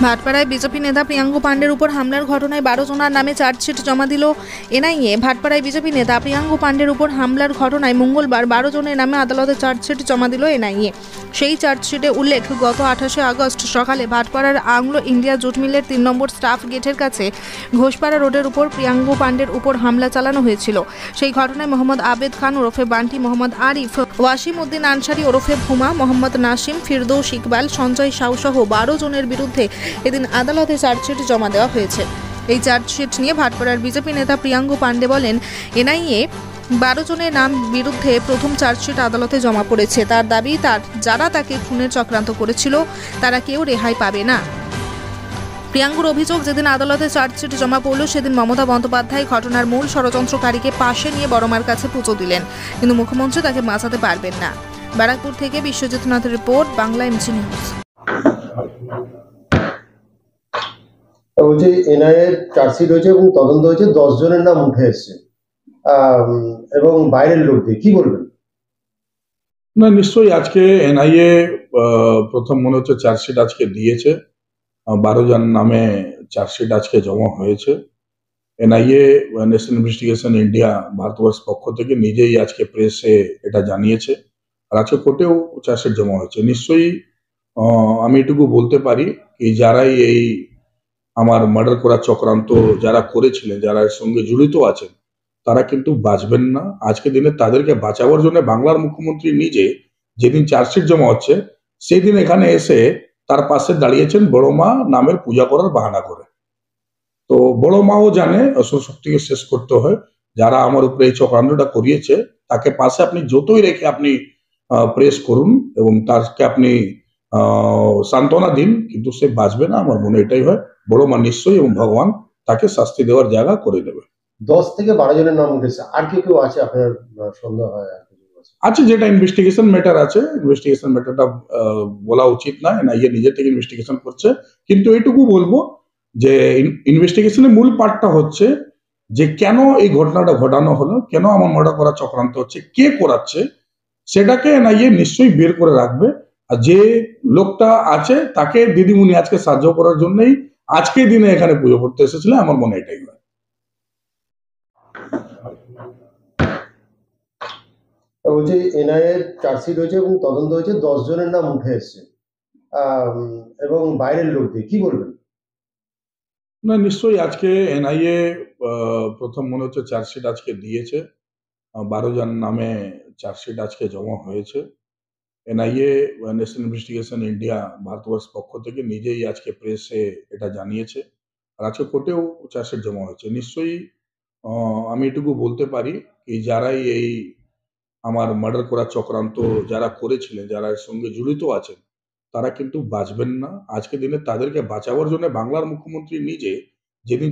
ভাটপাড়ায় BJP নেতা প্রিয়াঙ্কু পাণ্ডের উপর হামলার ঘটনায় 12 জনের নামে চার্জশিট জমা দিল এনআইএ। ভাটপাড়ায় বিজেপি নেতা প্রিয়াঙ্কু পাণ্ডের উপর হামলার ঘটনায় মঙ্গলবার 12 জনের নামে আদালতে চার্জশিট জমা দিল এনআইএ। সেই চার্জশিটে উল্লেখ, গত 28শে আগস্ট সকালে ভাটপাড়ার আংলো ইন্ডিয়া জুট মিলের 3 নম্বর স্টাফ গেটের কাছে ঘোষপাড়া রোডের উপর প্রিয়াঙ্কু পাণ্ডের উপর হামলা চালানো হয়েছিল। সেই ঘটনায় মোহাম্মদ আবেদ খান ওরফে বান্টি, মোহাম্মদ আরিফ, ওয়াসিম উদ্দিন আনসারি ওরফে ভুমা, মোহাম্মদ নাসিম, ফিরদৌস ইকবাল, সঞ্জয় সাউ সহ 12 জনের বিরুদ্ধে এদিন আদালতে চার্জশিট জমা দেওয়া হয়েছে। এই চার্জশিট নিয়ে ভাটপাড়ার বিজেপি নেতা প্রিয়াঙ্কু পাণ্ডে বলেন, এনআইএ 12 জনের নাম বিরুদ্ধে প্রথম চার্জশিট আদালতে জমা পড়েছে। তার দাবি, যারা তাকে খুনের চক্রান্ত করেছিল তারা কেউ রেহাই পাবে না। প্রিয়াঙ্কুর অভিযোগ, যেদিন আদালতে চার্জশিট জমা পড়ল সেদিন মমতা বন্দ্যোপাধ্যায় ঘটনার মূল ষড়যন্ত্রকারীকে পাশে নিয়ে বড়মার কাছে পুজো দিলেন, কিন্তু মুখ্যমন্ত্রী তাকে বাঁচাতে পারবেন না। ব্যারাকপুর থেকে বিশ্বজিৎ নাথের রিপোর্ট, বাংলা এমজি নিউজ। বলছি এনআইএ চার্জশিট হয়েছে এবং তদন্ত হয়েছে, 10 জনের নাম উঠে এসছে এবং বাইরের লোক দিয়ে কি বলবেন? না, নিশ্চয়ই আজকে এনআইএ প্রথম মনে হচ্ছে চার্জশিট আজকে দিয়েছে। 12 জন নামে চার্জশিট আজকে জমা হয়েছে। NIA national investigation India Bharatvarsha পক্ষ থেকে নিজেই আজকে প্রেসে এটা জানিয়েছে, আর আজকে কোর্টেও চার্জশিট জমা হয়েছে। নিশ্চয়ই আমি এটুকু বলতে পারি কি যারাই এই আমার মার্ডার করার চক্রান্ত যারা করেছিলেন, যারা এর সঙ্গে জড়িত আছেন, তারা কিন্তু বাঁচবেন না। আজকে দিনে তাদেরকে বাঁচাবার জন্য বাংলার মুখ্যমন্ত্রী নিজে যেদিন চার্জশিট জমা হচ্ছে সেই দিন এখানে এসে তার পাশে দাঁড়িয়েছেন বড় মা নামের পূজা করার বাহানা করে। তো বড় মাও জানে অসুর শক্তিকে শেষ করতে হয়। যারা আমার উপরে এই চক্রান্তটা করিয়েছে তাকে পাশে আপনি যতই রেখে আপনি প্রেস করুন এবং তাকে আপনি সান্ত্বনা দিন, কিন্তু সে বাঁচবে না। আমার মনে এটাই হয়, বড় মা নিশ্চয়ই এবং ভগবান তাকে শাস্তি দেওয়ার জায়গা করে দেবে। 10 থেকে 12 জনের নাম উঠেছে, আর কেউ আছে আপনার সন্দেহ হয়? আচ্ছা, যেটা ইনভেস্টিগেশন ম্যাটার আছে, ইনভেস্টিগেশন ম্যাটারটা বলা উচিত না, এনআইএ নিজে থেকে ইনভেস্টিগেশন করছে। কিন্তু এটুকু বলবো যে ইনভেস্টিগেশনের মূল পার্টটা হচ্ছে যে কেন এই ঘটনাটা ঘটানো হলো, কেন আমার মার্ডার করার চক্রান্ত হচ্ছে, কে করাচ্ছে, সেটাকে এনআইএ নিশ্চয়ই বের করে রাখবে। আর যে লোকটা আছে তাকে দিদিমণি আজকে সাহায্য করার জন্যই আজকে দিনে এখানে পুজো করতে এসেছিল, আমার মনে এটাই হয়। বলছি এনআইএ চার্জশিট হয়েছে এবং তদন্ত হয়েছে, 10 জনের নাম উঠে এসছে এবং বাইরের লোক দিয়ে কি বলবেন? না, নিশ্চয়ই আজকে এনআইএ প্রথম মনে হচ্ছে চার্জশিট আজকে দিয়েছে। 12 জন নামে চার্জশিট আজকে জমা হয়েছে। NIA national investigation India Bharatvarsha পক্ষ থেকে নিজেই আজকে প্রেসে এটা জানিয়েছে, আর আজকে কোর্টেও চার্জশিট জমা হয়েছে। নিশ্চয়ই আমি এটুকু বলতে পারি কি যারাই এই আমার মার্ডার করার চক্রান্ত যারা করেছিলেন, যারা এর সঙ্গে জড়িত আছেন, তারা কিন্তু বাঁচবেন না। আজকে দিনে তাদেরকে বাঁচাবার জন্য বাংলার মুখ্যমন্ত্রী নিজে যেদিন